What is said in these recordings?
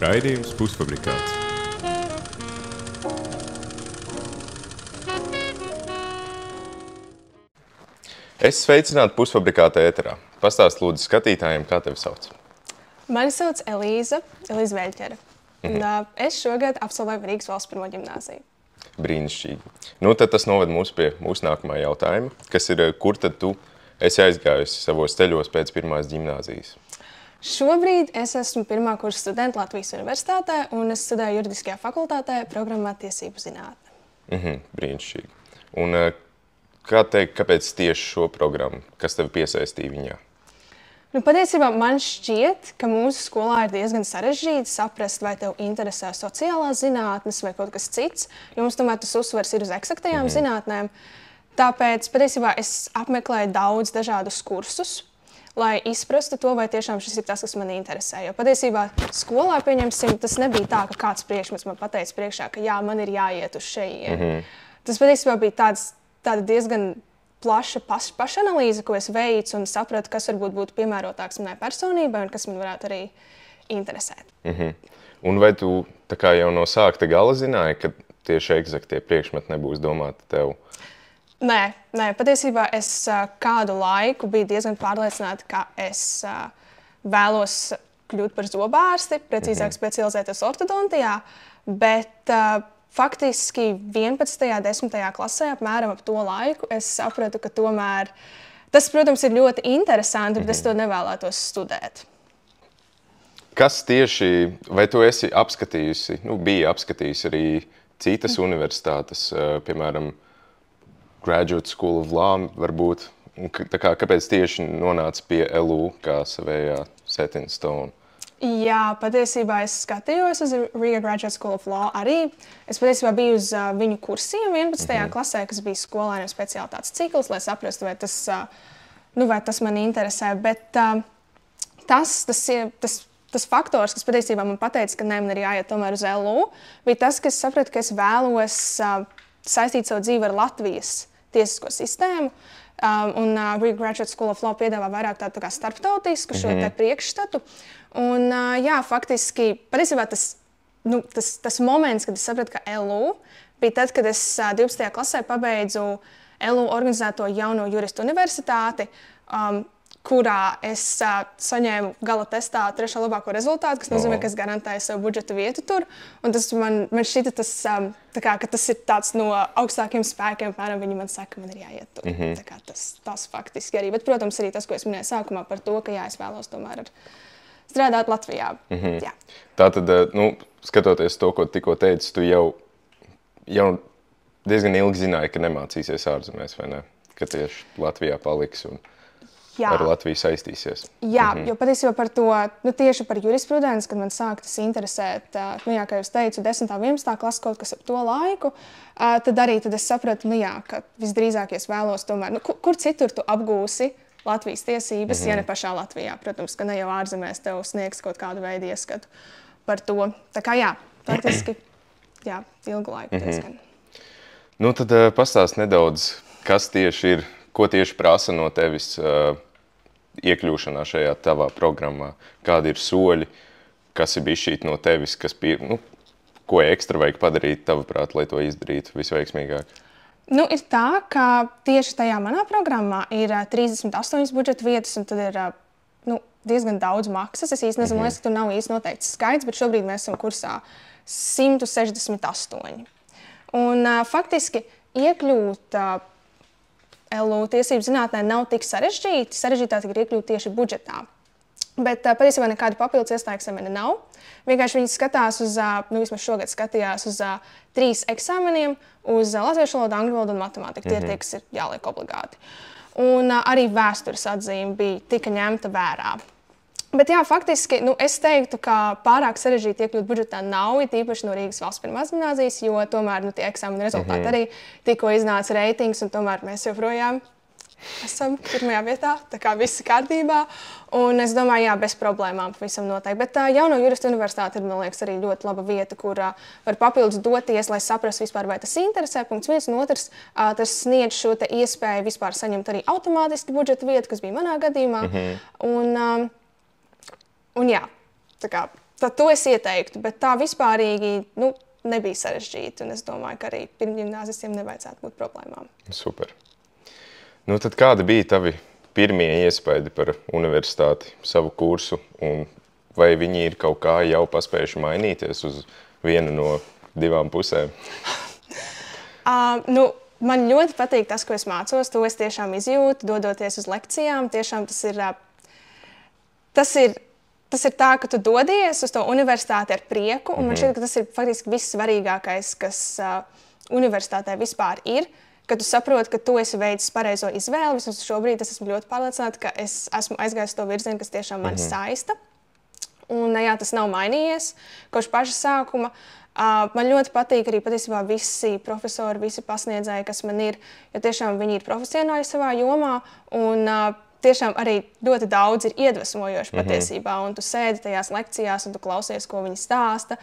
Raidījums Pusfabrikāts. Es sveicinātu Pusfabrikāta ēterā. Pastāst lūdzu skatītājiem, kā tevi sauc? Mani sauc Elīza Veļķere. Es šogad absolvēju Rīgas valsts pirmo ģimnāziju. Brīnišķīgi. Nu, tad tas noved mūs pie mūsu nākamā jautājuma, kas ir, kur tad tu esi aizgājusi savos ceļos pēc pirmās ģimnāzijas? Šobrīd es esmu pirmā kursa studenta Latvijas Universitātē, un es studēju juridiskajā fakultātē programmā tiesību zinātne. Brīnišķīgi. Un kā teikt, kāpēc tieši šo programmu? Kas tevi piesaistīja viņā? Patiesībā man šķiet, ka mūsu skolā ir diezgan sarežģīti saprast, vai tev interesē sociālās zinātnes vai kaut kas cits, jo mums tomēr tas uzsvars ir uz eksaktajām zinātnēm. Tāpēc patiesībā es apmeklēju daudz dažādus kursus, lai izprastu to, vai tiešām šis ir tas, kas man interesē. Jo patiesībā skolā, pieņemsim, tas nebija tā, ka kāds priekšmets man pateica priekšā, ka jā, man ir jāiet uz šejieni. Tas patiesībā bija tāda diezgan plaša pašanalīze, ko es veicu un sapratu, kas varbūt būtu piemērotāks manai personībai un kas man varētu arī interesēt. Un vai tu tā kā jau no sākta gala zināji, ka tieši eksaktie priekšmeti nebūs domāti tev? Nē, patiesībā es kādu laiku biju diezgan pārliecināta, ka es vēlos kļūt par zobārsti, precīzāk specializēties ortodontijā, bet faktiski 11. un 10. klasē, apmēram ap to laiku, es sapratu, ka tomēr tas, protams, ir ļoti interesanti, bet es to nevēlētos studēt. Kas tieši, vai tu esi apskatījusi, biji apskatījusi arī citas universitātes, piemēram, Graduate School of Law, varbūt? Kāpēc tieši nonāca pie LU kā savējā set in stone? Jā, patiesībā es skatījos uz Riga Graduate School of Law arī. Es patiesībā biju uz viņu kursiem 11. klasē, kas bija skolēniem speciālitātes cikls, lai saprastu, vai tas man interesē. Bet tas faktors, kas patiesībā man pateica, ka ne, man ir jāiet tomēr uz LU, bija tas, ka es sapratu, ka es vēlos saistīt savu dzīvi ar Latvijas tiesisko sistēmu. Un Riga Graduate School of Law piedāvā vairāk tādu kā starptautisku šo te priekšstatu. Un jā, faktiski, patiesībā tas moments, kad es sapratu, ka LU, bija tad, kad es 12. klasē pabeidzu LU organizēto jauno juristu universitāti, kurā es saņēmu gala testā 3. labāko rezultātu, kas nozīmē, ka es garantēju sev budžeta vietu tur. Un tas man šķita, ka tas ir tāds no augstākiem spēkiem, piemēram, viņi man saka, ka man ir jāiet tur. Tas faktiski arī. Bet, protams, arī tas, ko es minēju sākumā par to, ka jā, es vēlos tomēr strādāt Latvijā. Jā. Tātad, skatoties to, ko tikko teici, tu jau diezgan ilgi zināji, ka nemācīsies ārzemēs, vai ne? Ka tieši Latvijā paliks un ar Latviju saistīsies. Jā, jo patiesībā par to, tieši par jurisprudenci, kad man sāk tas interesēt, kā jau es teicu, 10. un 11. klasa kaut kas ap to laiku, tad es sapratu, ka visdrīzāk es vēlos tomēr, kur citur tu apgūsi Latvijas tiesības, ja ne pašā Latvijā. Protams, ka ne jau ārzemēs tev sniegs kaut kādu veidu ieskatu par to. Tā kā jā, faktiski, ilgu laiku diezgan. Tad pastāst nedaudz, kas tieši ir, ko tieši prasa no tevis iekļūšanā šajā tavā programmā? Kādi ir soļi, kas ir bišķīt no tevis, ko ekstra vajag padarīt tavuprāt, lai to izdarītu visveiksmīgāk? Ir tā, ka tieši tajā manā programmā ir 38 budžeta vietas, un tad ir diezgan daudz maksas. Es īsti nezinu, ka tur nav īsti noteikts skaits, bet šobrīd mēs esam kursā 168. Un faktiski iekļūt LU tiesību zinātnē nav tik sarežģīti. Sarežģītāk ir iekļūt tieši budžetā. Bet patiesībā nekāda papildus iestāja eksāmena nav. Vienkārši viņi skatās uz, vismaz šogad skatījās uz 3 eksāmeniem, uz latviešu valodu, angļu valodu un matemātiku. Tie ir tie, kas ir jāliek obligāti. Un arī vēstures atzīme tika ņemta vērā. Bet jā, faktiski es teiktu, ka pārāk sarežģīti iekļūt budžetā nav, tīpaši no Rīgas valsts pirmās gimnāzijas, jo tomēr tie eksāmena rezultāti arī tikko iznāca reitings, un tomēr mēs joprojām esam pirmajā vietā, tā kā viss ir kārtībā. Un es domāju, jā, bez problēmām pavisam noteikti. Bet Jauno juristu universitāte ir, man liekas, arī ļoti laba vieta, kur var papildus doties, lai saprastu vispār, vai tas interesē. Punkts viens, un otrs, tas sniedz šo te iespēju vispār saņemt arī automātiski budžeta vietu, kas bija manā gadījumā. Un jā, tā kā, to es ieteiktu, bet tā vispārīgi, nebija sarežģīti, un es domāju, ka arī pirmgimnāzistiem nevajadzētu būt problēmām. Super. Nu, tad kādi bija tavi pirmie iespaidi par universitāti, savu kursu, un vai viņi ir kaut kā jau paspējuši mainīties uz vienu no divām pusēm? Man ļoti patīk tas, ko es mācos, to es tiešām izjūtu, dodoties uz lekcijām. Tiešām tas ir tā, ka tu dodies uz to universitāti ar prieku, un man šķiet, ka tas ir faktiski vissvarīgākais, kas universitātē vispār ir, ka tu saproti, ka tu esi veicis pareizo izvēli. Vismaz šobrīd es esmu ļoti pārliecināta, ka es esmu aizgājis to virzienu, kas tiešām mani saista. Un jā, tas nav mainījies kopš paša sākuma. Man ļoti patīk arī patiesībā visi profesori, visi pasniedzēji, kas man ir, jo tiešām viņi ir profesionāļi savā jomā, un tiešām arī ļoti daudz ir iedvesmojoši patiesībā, un tu sēdi tajās lekcijās, un tu klausies, ko viņi stāsta,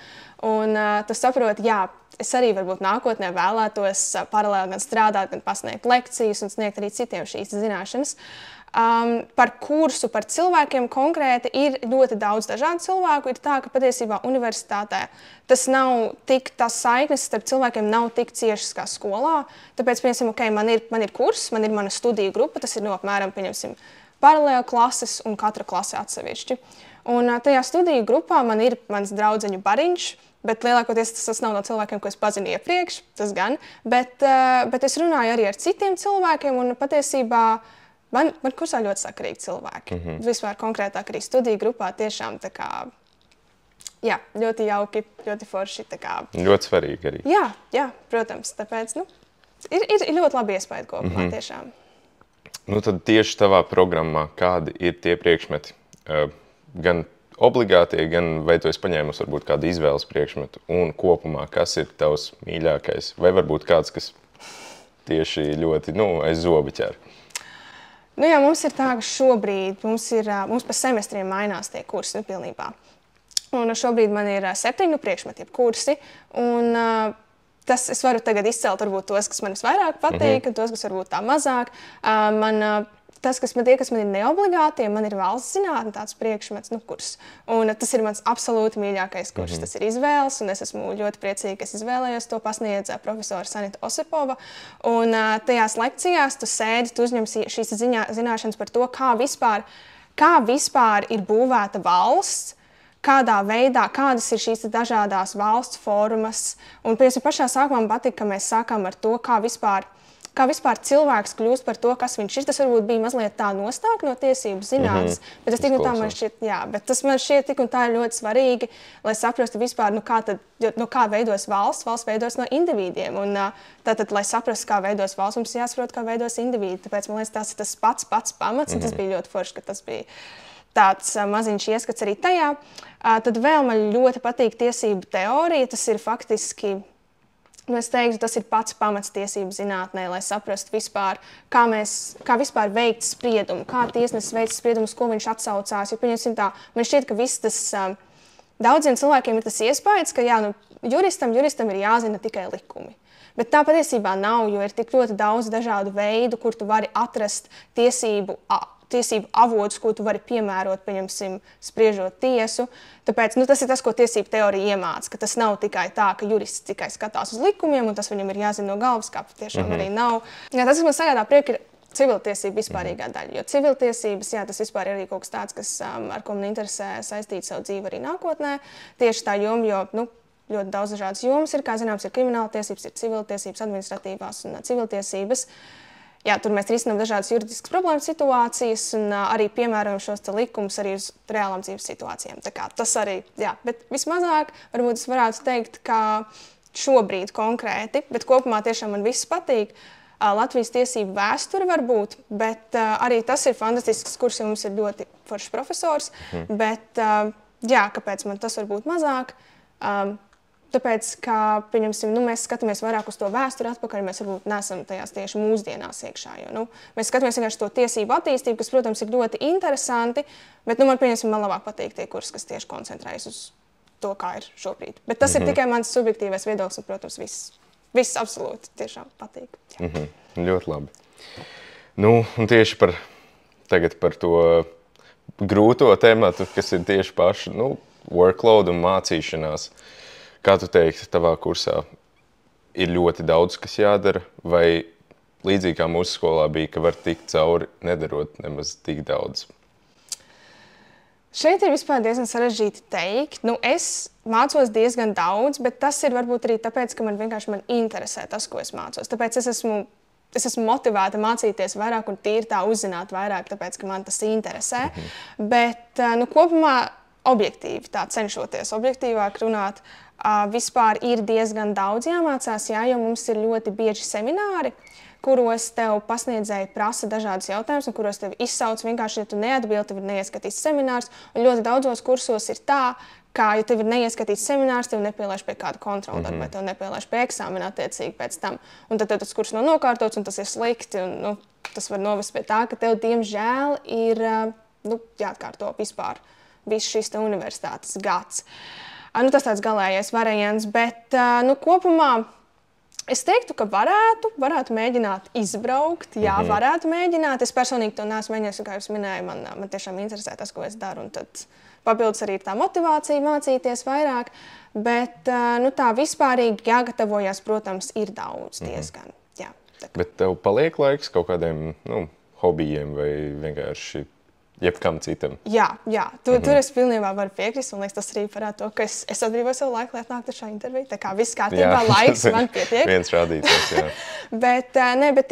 un tu saproti, jā, es arī varbūt nākotnē vēlētos paralēli gan strādāt, gan pasniegt lekcijas un sniegt arī citiem šīs zināšanas. Par kursu, par cilvēkiem konkrēti ir ļoti daudz dažādu cilvēku. Ir tā, ka patiesībā universitātē tas saiknes starp cilvēkiem nav tik ciešas kā skolā. Tāpēc, piemēram, man ir kurs, man ir mana studiju grupa, tas ir apmēram, pieņemsim, paralēli klases un katra klase atsevišķi. Un tajā studiju grupā man ir mans draudzeņu bariņš, bet lielākoties tas nav no cilvēkiem, ko es pazinu iepriekš, tas gan. Bet es runāju arī ar citiem cilvēkiem, un patiesībā man kursā ļoti sakarīgi cilvēki. Vispār konkrētāk arī studiju grupā tiešām tā kā, jā, ļoti jauki, ļoti forši. Tā kā. Ļoti svarīgi arī. Jā, protams, tāpēc, ir ļoti labi iespēja kopumā tiešām. Tad tieši tavā programmā kādi ir tie priekšmeti, gan obligātie, gan vai tu esi paņēmusi varbūt kādu izvēles priekšmetu, un kopumā, kas ir tavs mīļākais, vai varbūt kāds, kas tieši ļoti, aiz zoba ķer? Jā, mums ir tā, ka šobrīd mums pa semestriem mainās tie kursi pilnībā. Un šobrīd man ir 7 priekšmeti kursi, un es varu tagad izcelt varbūt tos, kas man visvairāk patīk, tos, kas varbūt tā mazāk. Tas, kas man ir neobligāti, man ir valsts zinātne tāds priekšmets, kurs. Un tas ir mans absolūti mīļākais kurs. Tas ir izvēles, un es esmu ļoti priecīga, ka es izvēlējos to pasniedz profesora Sanita Osipova. Un tajās lekcijās tu sēdi, tu uzņem šīs zināšanas par to, kā vispār ir būvēta valsts, kādā veidā, kādas ir šīs dažādās valsts formas. Un pašā sākumā man patīk, ka mēs sākām ar to, kā vispār cilvēks kļūst par to, kas viņš ir. Tas varbūt bija mazliet tā nostāk no tiesību zinātnes, bet tas man šķiet tik un tā ir ļoti svarīgi, lai saprastu vispār, kā veidos valsts. Valsts veidos no individiem, un tātad, lai saprastu, kā veidos valsts, mums jāsaprot, kā veidos individi. Tāpēc, man liekas, tas ir tas pats pamats, un tas bija ļoti forši, ka tas bija tāds maziņš ieskats arī tajā. Tad vēl man ļoti patīk tiesību teorija. Tas ir faktiski, es teiktu, tas ir pats pamats tiesību zinātnē, lai saprastu vispār, kā vispār veikt spriedumu, kā tiesnesis veic spriedumus, ko viņš atsaucās. Jo, pieņemsim tā, man šķiet, ka viss tas, daudziem cilvēkiem ir tas iespējas, ka juristam ir jāzina tikai likumi. Bet tā patiesībā nav, jo ir tik ļoti daudz dažādu veidu, kur tu vari atrast tiesību avotus, ko tu vari piemērot, pieņemsim, spriežot tiesu. Tāpēc tas ir tas, ko tiesību teorija iemāca, ka tas nav tikai tā, ka jurists tikai skatās uz likumiem, un tas viņam ir jāzina no galvas, kā tiešām arī nav. Jā, tas, kas man sagādā prieku, ir civiltiesība vispārīgā daļa. Jo civiltiesības, tas vispār ir arī kaut kas tāds, kas, ar ko man interesē saistīt savu dzīvi arī nākotnē. Tieši tā joma, jo ļoti daudz dažādas jomas ir, kā zināms, ir krimināla tiesības, ir civiltiesības, administratīvās un civiltiesības. Jā, tur mēs risinām dažādas juridiskas problēmas situācijas un arī piemērojam šos likumus arī uz reālām dzīves situācijām. Tā kā tas arī, bet vismazāk varbūt es varētu teikt, ka šobrīd konkrēti, bet kopumā tiešām man viss patīk. Latvijas tiesību vēsture var būt, bet arī tas ir fantastisks kurs, jo mums ir ļoti foršs profesors, bet kāpēc man tas var būt mazāk? tāpēc, ka, pieņemsim, mēs skatāmies vairāk uz to vēsturi atpakaļ, mēs varbūt neesam tajās tieši mūsdienās iekšā, jo, mēs skatāmies vienkārši to tiesību attīstību, kas, protams, ir ļoti interesanti, bet, man labāk patīk tie kursi, kas tieši koncentrējas uz to, kā ir šobrīd. Bet tas ir tikai mans subjektīvais viedoklis, un, protams, viss absolūti tiešām patīk. Ļoti labi. Nu, un tieši tagad par to grūto tematu, kas ir tieši paši, workload un mācīšanās. Kā tu teiktu, tavā kursā ir ļoti daudz, kas jādara, vai līdzīgi kā mūsu skolā bija, ka var tikt cauri, nedarot nemaz tik daudz? Šeit ir vispār diezgan sarežģīti teikt. Es mācos diezgan daudz, bet tas ir varbūt arī tāpēc, ka man interesē tas, ko es mācos. Tāpēc es esmu motivēta mācīties vairāk un tīri tā uzzināt vairāk, tāpēc, ka man tas interesē. Bet, kopumā objektīvi, tā cenšoties objektīvāk runāt, vispār ir diezgan daudz jāmācās, jo mums ir ļoti bieži semināri, kuros tev pasniedzēji prasa dažādus jautājumus, un kuros tev izsauc vienkārši, ja tu neatbildi, tev ir neieskatīts seminārs, un ļoti daudzos kursos ir tā, ka, ja tev ir neieskatīts seminārs, tev nepielaiž pie kāda kontrola darba, vai tev nepielaiž pie eksāmena attiecīgi pēc tam. Un tad tev tas kurs nav nokārtots, un tas ir slikti, un tas var novest pie tā, ka tev, diemžēl, ir jāatkārto vispār viss šis universitātes gads. Tas tāds galējais variants, bet kopumā es teiktu, ka varētu mēģināt izbraukt, varētu mēģināt. Es personīgi to neesmu mēģinājis, kā jūs minēju, man tiešām interesē tas, ko es daru, un tad papildus arī tā motivācija mācīties vairāk, bet tā vispārīgi jāgatavojas, protams, ir daudz diezgan. Jā, bet tev paliek laiks kaut kādiem hobijiem vai vienkārši jebkam citam? Jā, tur es pilnībā varu piekrist, un liekas, tas arī parāda to, ka es atbrīvoju savu laiku, lai atnāktu šā interviju. Tā kā viss kārtībā, laiks man pietiek. Viens rādītājs, jā. Bet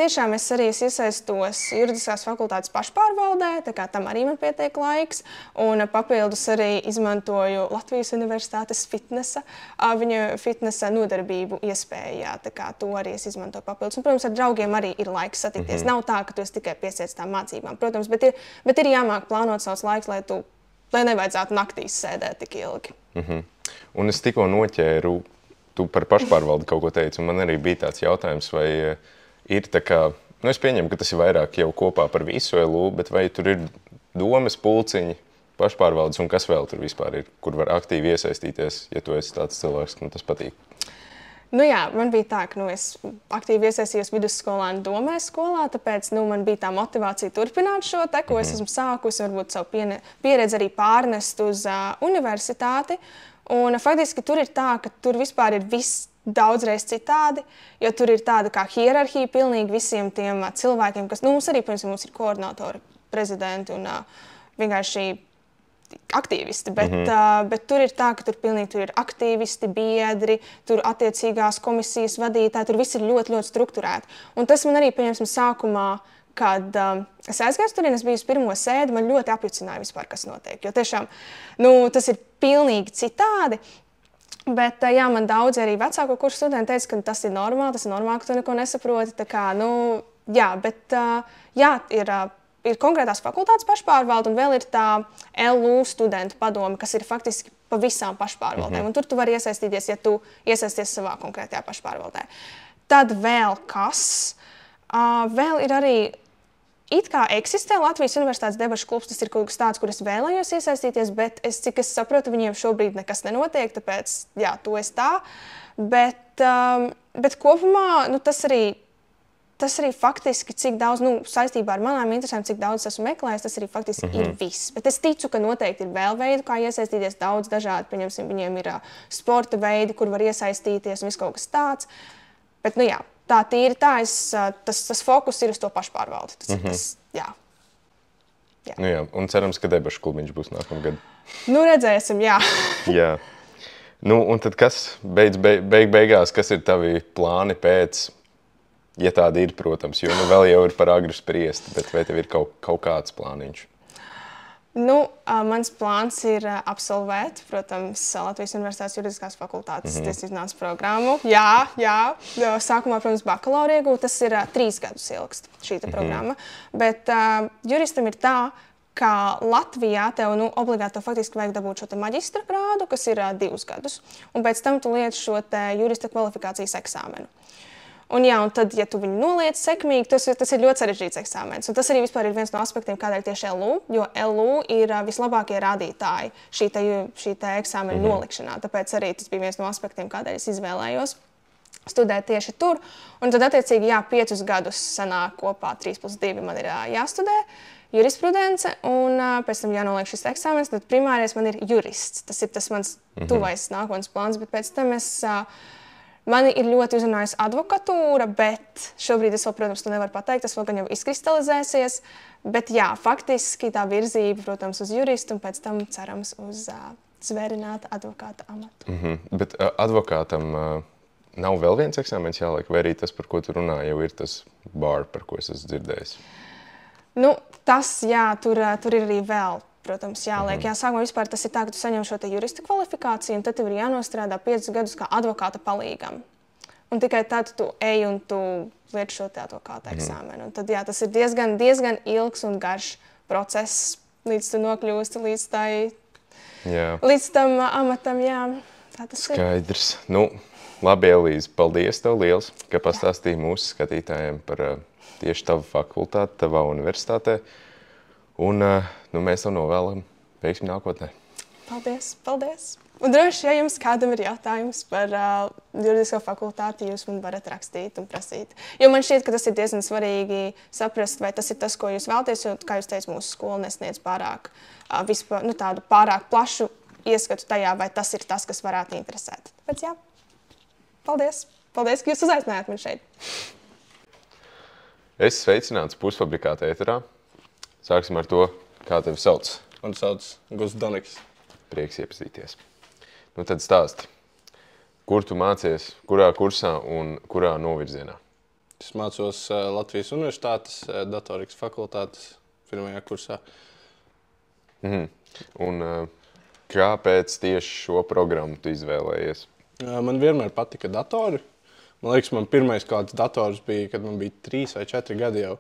tiešām es arī iesaistos juridiskās fakultātes pašpārvaldē, tā kā tam arī man pietiek laiks, un papildus arī izmantoju Latvijas Universitātes viņa fitnesa nodarbību iespējā, tā kā to arī es izmantoju papildus. Un, protams, ar draugiem arī ir laiks satikties. Nav tā, ka tu esi tikai piesiets tām mācībām, protams, bet ir jāmāk plānot savus laikus, lai nevajadzētu naktīs sēdēt tik ilgi. Un es tikko noķēru, tu par pašpārvaldi kaut ko teici, un man arī bija tāds jautājums, vai ir tā kā, es pieņemu, ka tas ir vairāk jau kopā par visu LU, bet vai tur ir domes, pulciņi, pašpārvaldes, un kas vēl tur vispār ir, kur var aktīvi iesaistīties, ja tu esi tāds cilvēks, kam tas patīk? Man bija tā, ka es aktīvi iesaistījos vidusskolēnu domē skolā, tāpēc man bija tā motivācija turpināt šo te, ko es esmu sākusi, varbūt savu pieredzi arī pārnest uz universitāti. Un faktiski tur ir tā, ka tur vispār ir viss daudzreiz citādi, jo tur ir tāda kā hierarhija pilnīgi visiem tiem cilvēkiem, kas, mums arī, protams, mums ir koordinatori, prezidenti un vienkārši aktīvisti, bet tur ir tā, ka tur ir aktīvisti, biedri, tur attiecīgās komisijas vadītāji, tur viss ir ļoti, ļoti strukturēti. Un tas man arī, pieņemsim, sākumā, kad es aizgāju tur, es biju uz pirmo sēdi, man ļoti apjucināja vispār, kas notiek, jo tiešām, tas ir pilnīgi citādi. Bet, man daudz arī vecāko kursu studenti teica, ka tas ir normāli, ka tu neko nesaproti, tā kā, ir konkrētās fakultātes pašpārvalde, un vēl ir tā LU studentu padome, kas ir faktiski pa visām pašpārvaldēm. Un tur tu vari iesaistīties, ja tu iesaisties savā konkrētajā pašpārvaldē. Tad vēl kas? Vēl ir arī, it kā eksistē Latvijas Universitātes debašu klubs, tas ir kaut kas tāds, kur es vēlējos iesaistīties, bet cik es saprotu, viņiem šobrīd nekas nenotiek, tāpēc, to es tā. Bet kopumā, tas arī faktiski, cik daudz, saistībā ar manām interesēm, cik daudz esmu meklējis, tas arī faktiski ir viss. Bet es ticu, ka noteikti ir vēl veidi, kā iesaistīties, daudz dažādi. Pieņemsim, viņiem ir sporta veidi, kur var iesaistīties un viss kaut kas tāds. Bet, tā tīri tā, tas fokus ir uz to pašpārvaldi. Un cerams, ka debašu klubiņš būs nākamgad. Redzēsim, jā. Jā. Un tad kas beigās, kas ir tavi plāni pēc? Ja tāda ir, protams, jo vēl jau ir par agru spriest, bet vai tev ir kaut kāds plāniņš? Mans plāns ir absolvēt, protams, Latvijas Universitātes juridiskās fakultātes tiesību programmu. Jā. Sākumā, protams, bakalaura iegūt, tas ir 3 gadus ilgst šī programma. Bet juristam ir tā, ka Latvijā tev obligāti faktiski vajag dabūt šo maģistra grādu, kas ir 2 gadus, un pēc tam tu liec šo jurista kvalifikācijas eksāmenu. Un tad, ja tu viņu noliec sekmīgi, tas ir ļoti sarežģīts eksāmens. Un tas arī vispār ir viens no aspektiem, kādēļ tieši LU, jo LU ir vislabākie rādītāji šī eksāmena nolikšanā. Tāpēc arī tas bija viens no aspektiem, kādēļ es izvēlējos studēt tieši tur. Un tad, attiecīgi, 5 gadus sanāk kopā 3+2 man ir jāstudē jurisprudence, un pēc tam jānoliek šis eksāmens. Tad primārais man ir jurists. Tas ir tas mans tuvais nākotnes plāns, bet pēc tam mani ir ļoti uzrunājusi advokatūra, bet šobrīd es vēl, protams, to nevaru pateikt, tas vēl gan jau izkristalizēsies. Bet jā, faktiski tā virzība, protams, uz juristu un pēc tam cerams uz zvērināta advokāta amatu. Bet advokātam nav vēl viens eksāmens jāliek, vai arī tas, par ko tu runā, jau ir tas bar, par ko es esmu dzirdējis? Tas, jā, tur ir arī vēl. Protams, jāliek. Sākumā vispār tas ir tā, ka tu saņem šo jurista kvalifikāciju, un tad tev ir jānostrādā 5 gadus kā advokāta palīgam. Un tikai tad tu ej un tu liec šo advokāta eksāmenu. Un tad, jā, tas ir diezgan ilgs un garš process, līdz tu nokļūsti līdz tam amatam. Jā, tā tas ir. Skaidrs. Labi, Elīze, paldies tev liels, ka pastāstīji mūsu skatītājiem par tieši tavu fakultāti, tavā universitātē. Un mēs tev novēlam veiksmi nākotnē. Paldies. Un droši, ja jums kādam ir jautājums par juridisko fakultāti, jūs man varat rakstīt un prasīt. Jo man šķiet, ka tas ir diezgan svarīgi saprast, vai tas ir tas, ko jūs vēlaties, jo, kā jūs teicat, mūsu skola nesniedz tādu pārāk plašu ieskatu tajā, vai tas ir tas, kas varētu interesēt. Tāpēc jā, paldies, ka jūs uzaicinājāt mani šeit. Es sveicināts Pusfabrikāta ēterā. Sāksim ar to, kā tevi sauc. Mani sauc Gusts Doniks. Prieks iepazīties. Tad stāsti, kur tu mācies, kurā kursā un kurā novirzienā? Es mācos Latvijas Universitātes datorikas fakultātes 1. kursā. Un kāpēc tieši šo programmu tu izvēlējies? Man vienmēr patika datori. Man liekas, man pirmais kāds dators bija, kad man bija 3 vai 4 gadi jau.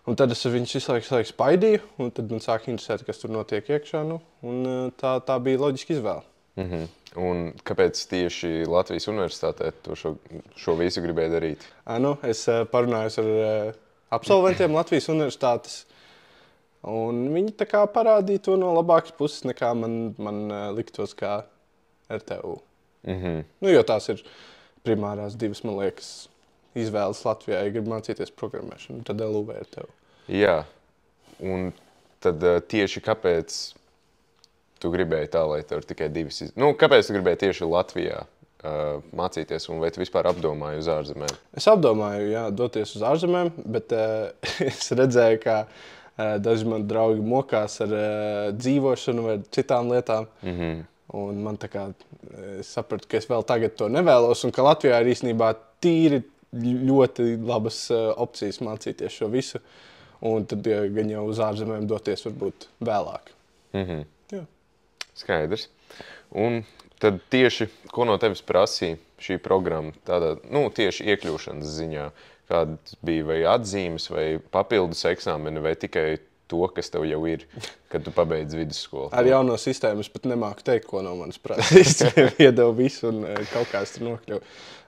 Un tad es viņus visu laiku spaidīju, un tad man sāk interesēt, kas tur notiek iekšā. Un tā bija loģiska izvēle. Un kāpēc tieši Latvijas Universitātē tu šo visu gribēji darīt? Es parunājos ar absolventiem Latvijas Universitātes, un viņi tā kā parādīja to no labākas puses, nekā man liktos kā RTU. Jo tās ir primārās 2, man liekas, izvēles Latvijā, ja grib mācīties programmēšanu, tad LU vai RTU. Jā, un tad tieši kāpēc tu gribēji tā, lai tev ir tikai 2? Kāpēc tu gribēji tieši Latvijā mācīties, un vai tu vispār apdomāji uz ārzemēm? Es apdomāju, jā, doties uz ārzemēm, bet es redzēju, ka daži mani draugi mokās ar dzīvošanu vai citām lietām. Un man es sapratu, ka es vēl tagad to nevēlos, un ka Latvijā ir īstenībā tīri ļoti labas opcijas mācīties šo visu, un tad gan jau uz ārzemēm doties varbūt vēlāk. Jā. Skaidrs. Un tad tieši, ko no tevis prasīja šī programma, tādā, tieši iekļūšanas ziņā, kādas bija vai atzīmes, vai papildus eksāmeni, vai tikai to, kas tev jau ir, kad tu pabeidz vidusskolu? Ar jauno sistēmu es pat nemāku teikt, ko no manis prasīs. Iedevu visu un kaut kā es tur nokļuvu.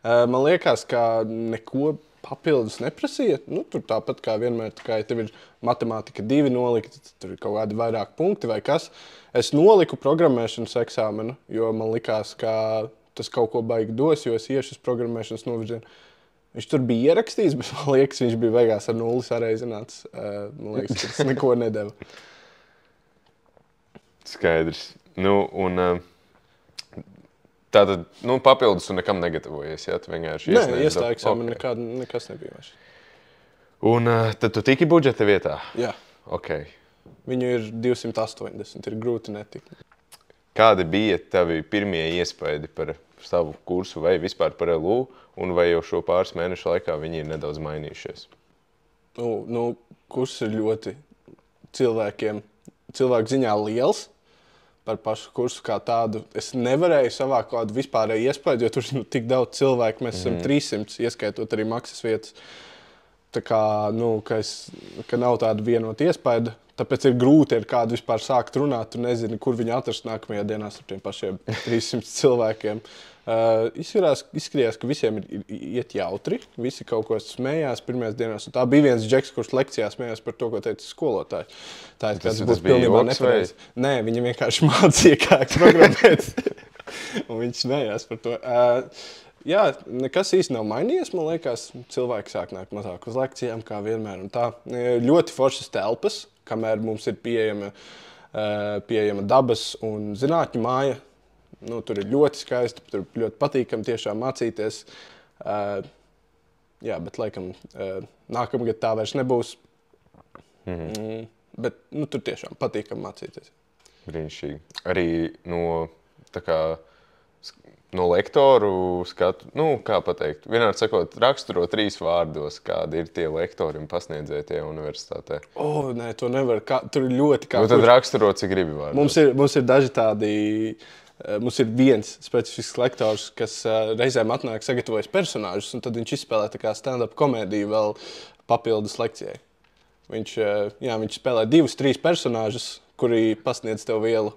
Man liekas, ka neko papildus neprasīja. Tur tāpat kā vienmēr, ja tev ir matemātika 2 nolikta, tad tur ir kaut kādi vairāk punkti vai kas. Es noliku programmēšanas eksāmenu, jo man likās, ka tas kaut ko baigi dos, jo es iešu uz programmēšanas novirzienu. Viņš tur bija ierakstīts, bet man liekas, viņš bija beigās ar 0 sareizināts. Man liekas, ka tas neko nedeva. Skaidrs. Tātad, papildus tu nekam negatavojies, jā? Tu vienkārši iesniedz? Nē, iestāju eksāmenu nekas nebija vairs. Un tad tu tiki budžeta vietā? Jā. Okay. Viņu ir 280, ir grūti netikt. Kādi bija tavi pirmie iespaidi par savu kursu vai vispār par LU, un vai jau šo pāris mēnešu laikā viņi ir nedaudz mainījušies? Kurs ir ļoti cilvēku ziņā liels. Par pašu kursu kā tādu. Es nevarēju savākt kādu vispārēju iespēju, jo tur ir tik daudz cilvēku. Mēs esam 300, ieskaitot arī maksas vietas. Tā kā, ka nav tāda vienota iespēja. Tāpēc ir grūti ar kādu vispār sākt runāt. Tu nezini, kur viņu atrast nākamajā dienā ar tiem pašiem 300 cilvēkiem. Izskatījās, ka visiem iet jautri. Visi kaut ko smējās pirmajās dienās. Un tā bija viens džeks, kurš lekcijā smējās par to, ko teica skolotāji. Tas būtu pilnībā nepareizi. Nē, viņi vienkārši mācīja, kā programmēt. Un viņš smējās par to. Jā, nekas īsti nav mainījies, man liekas. Cilvēki sāk nākt mazāk uz lekcijām, kā vienmēr. Un tā ļoti foršas telpas, kamēr mums ir pieejama dabas un zinātņu māja. Nu, tur ir ļoti skaisti, tur ļoti patīkami tiešām mācīties. Jā, bet laikam nākamgad tā vairs nebūs. Bet nu, tur tiešām patīkami mācīties. Brīnišķīgi. Arī no lektoru skatu, kā pateikt, vienādi sakot, raksturo 3 vārdos, kādi ir tie lektori un pasniedzēji tie universitātē. Nē, to nevar. Tur ir ļoti kā. Nu, tad raksturo, cik gribi vārdos. Mums ir daži tādi. Mums ir viens specifisks lektors, kas reizēm atnāk sagatavojas personāžus, un tad viņš izspēlē tā kā stand-up komēdiju vēl papildus lekcijai. Viņš spēlē 2-3 personāžus, kuri pasniedz tev vielu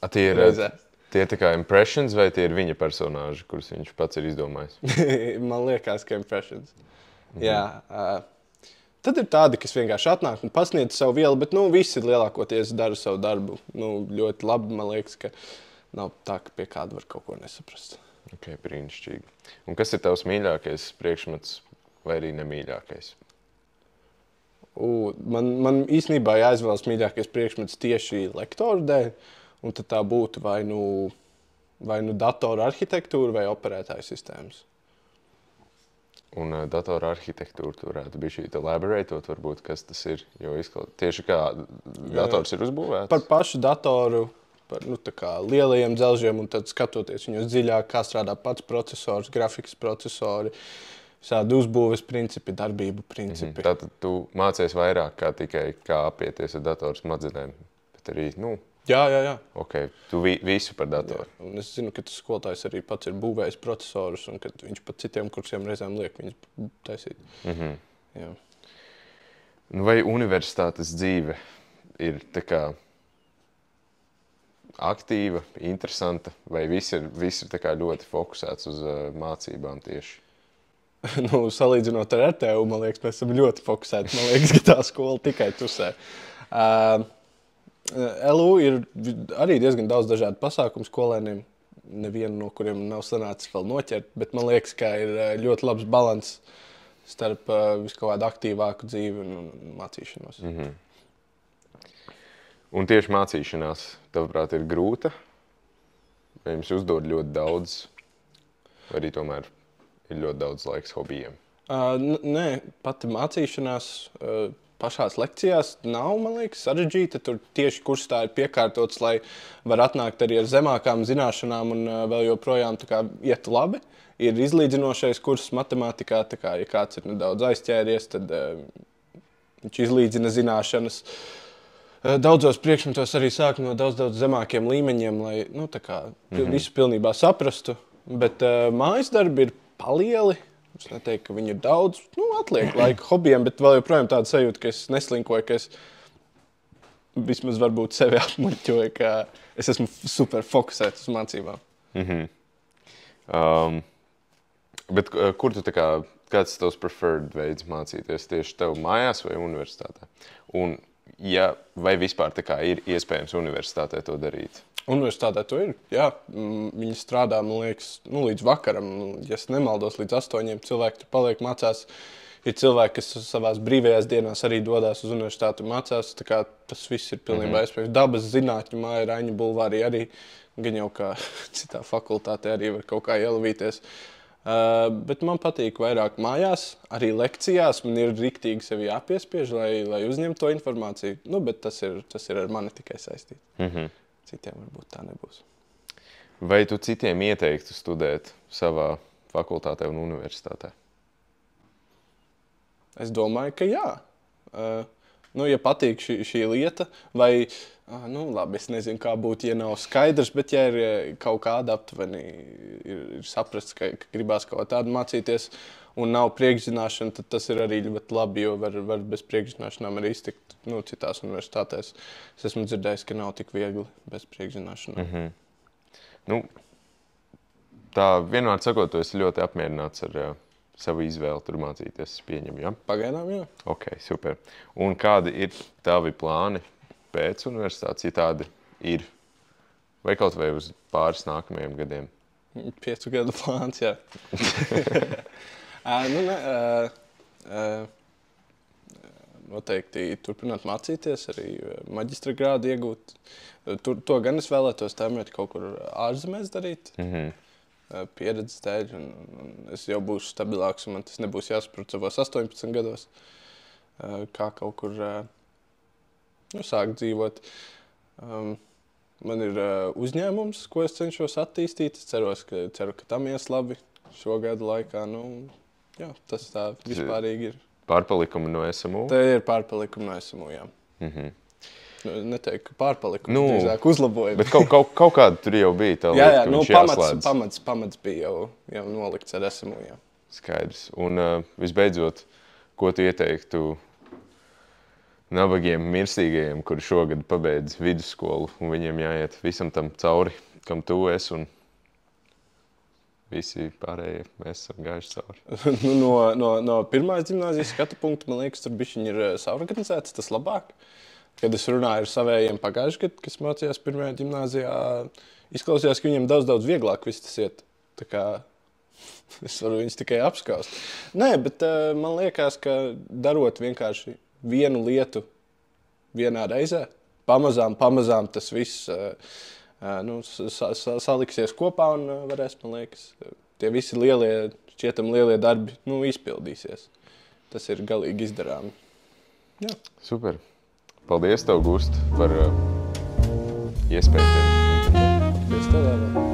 reizē. Tie ir tā kā impressions, vai tie ir viņa personāži, kurus viņš pats ir izdomājis? Man liekas, ka impressions. Jā. Tad ir tādi, kas vienkārši atnāk un pasniedz savu vielu, bet visi lielākoties dara savu darbu. Ļoti labi, man liekas, ka nav tā, ka pie kāda var kaut ko nesaprast. Ok, brīnišķīgi. Un kas ir tavs mīļākais priekšmets vai arī nemīļākais? Man īstenībā jāizvēlas mīļākais priekšmets tieši lektoru dēļ, un tad tā būtu vai nu datoru arhitektūra vai operētāju sistēmas. Un datoru arhitektūru tu varētu bišķi elaborētot, varbūt, kas tas ir, jo tieši kā dators ir uzbūvēts? Par pašu datoru, par lielajiem dzelžiem, un tad skatoties viņos dziļāk, kā strādā pats procesors, grafikas procesori, visādi uzbūves principi, darbību principi. Tātad tu mācies vairāk kā tikai kā apieties ar datoru smadzenēm, bet arī, Jā. Ok, tu visu par datoru. Jā, un es zinu, ka tas skolotājs arī pats ir būvējis procesorus, un kad viņš pat citiem kursiem reizēm liek viņus taisīt. Jā. Vai universitātes dzīve ir tā kā aktīva, interesanta, vai viss ir tā kā ļoti fokusēts uz mācībām tieši? Salīdzinot ar RTU, man liekas, mēs esam ļoti fokusēti. Man liekas, ka tā skola tikai tusē. LU ir arī diezgan daudz dažādu pasākumu skolēniem, nevienu no kuriem nav sanācis vēl noķert, bet man liekas, ka ir ļoti labs balans starp visu kaut kādu aktīvāku dzīvi un mācīšanos. Un tieši mācīšanās, tavuprāt, ir grūta? Vai jums uzdod ļoti daudz, vai arī tomēr ir ļoti daudz laiks hobijiem? Nē, pati mācīšanās pašās lekcijās nav, man liekas, sarežģīta. Tur tieši kursā ir piekārtots, lai var atnākt arī ar zemākām zināšanām un vēl joprojām tā kā iet labi. Ir izlīdzinošais kurs matemātikā, tā kā, ja kāds ir nedaudz aizķēries, tad viņš izlīdzina zināšanas. Daudzos priekšmetos arī sāk no daudz zemākiem līmeņiem, lai visu pilnībā saprastu. Bet mājas darbi ir palieli. Es neteiktu, ka viņi ir daudz. Atliek laika hobijiem, bet vēl joprojām tāda sajūta, ka es neslinkoju, ka es vismaz varbūt sevi apmuļķoju, ka es esmu super fokusēts uz mācībām. Bet kur tu kāds tavs preferred veids mācīties? Tieši tev mājās vai universitātē? Un vai vispār ir iespējams universitātē to darīt? Universitātē to ir, jā. Viņi strādā, man liekas, līdz vakaram. Ja es nemaldos, līdz 8 cilvēki tur paliek, mācās. Ir cilvēki, kas savās brīvajās dienās arī dodās uz universitāti un mācās. Tā kā tas viss ir pilnībā iespējams. Dabas zinātņu māja, Raņa bulvārī arī. Gan jau kā citā fakultātē arī var kaut kā ielavīties. Bet man patīk vairāk mājās, arī lekcijās. Man ir riktīgi sevi jāpiespiež, lai uzņemtu to informāciju. Bet tas ir ar mani tikai saistīts. Citiem varbūt tā nebūs. Vai tu citiem ieteiktu studēt savā fakultātē un universitātē? Es domāju, ka jā. Ja patīk šī lieta, vai, labi, es nezinu, kā būtu, ja nav skaidrs, bet ja ir kaut kāda aptuveni, ir saprasts, ka gribās kaut tādu mācīties, un nav priekšzināšana, tad tas ir arī ļoti labi, jo var bez priekšzināšanām arī iztikt citās universitātēs. Es esmu dzirdējis, ka nav tik viegli bez priekšzināšanām. Nu, tā vienmēr sakot, tu esi ļoti apmierināts ar savu izvēli tur mācīties, es pieņemu, ja? Pagaidām, jā. Ok, super. Un kādi ir tavi plāni pēc universitātes, ja tādi ir? Vai kaut vai uz pāris nākamajiem gadiem? 5 gadu plāns, jā. Noteikti turpināt mācīties, arī maģistra grādu iegūt. To gan es vēlētos tēmēt kaut kur ārzemēs darīt. Pieredzes dēļ, un es jau būšu stabilāks, un man tas nebūs jāsaprot savos 18 gados, kā kaut kur sākt dzīvot. Man ir uzņēmums, ko es cenšos attīstīt. Es ceru, ka tam ies labi šo gadu laikā. Jā, tas tā vispārīgi ir. Pārpalikumi no SMU? Tā ir pārpalikumi no SMU, jā. Neteiktu, ka pārpalikumi drīzāk uzlabojumi. Bet kaut kāda tur jau bija tā lieta, ka viņš jāslēdz. Pamats bija jau nolikts ar SMU, jā. Skaidrs. Un visbeidzot, ko tu ieteiktu nabagiem mirstīgajiem, kuri šogad pabeidz vidusskolu, un viņiem jāiet visam tam cauri, kam tu esi, un visi pārējie mēs esam gājuši cauri. No pirmās ģimnāzijas skatu punktu, man liekas, tur bišķiņi ir saorganizēts, tas labāk. Kad es runāju ar savējiem pagājuši gadu, kas mācījās pirmajā ģimnāzijā, izklausījās, ka viņiem daudz vieglāk viss tas iet. Tā kā es varu viņus tikai apskaust. Nē, bet man liekas, ka darot vienkārši vienu lietu vienā reizē, pamazām tas viss saliksies kopā un varēs, man liekas, tie visi šķietam lielie darbi izpildīsies. Tas ir galīgi izdarāmi. Jā. Super. Paldies tev, Gust, par iespēju. Paldies tev, Ēva.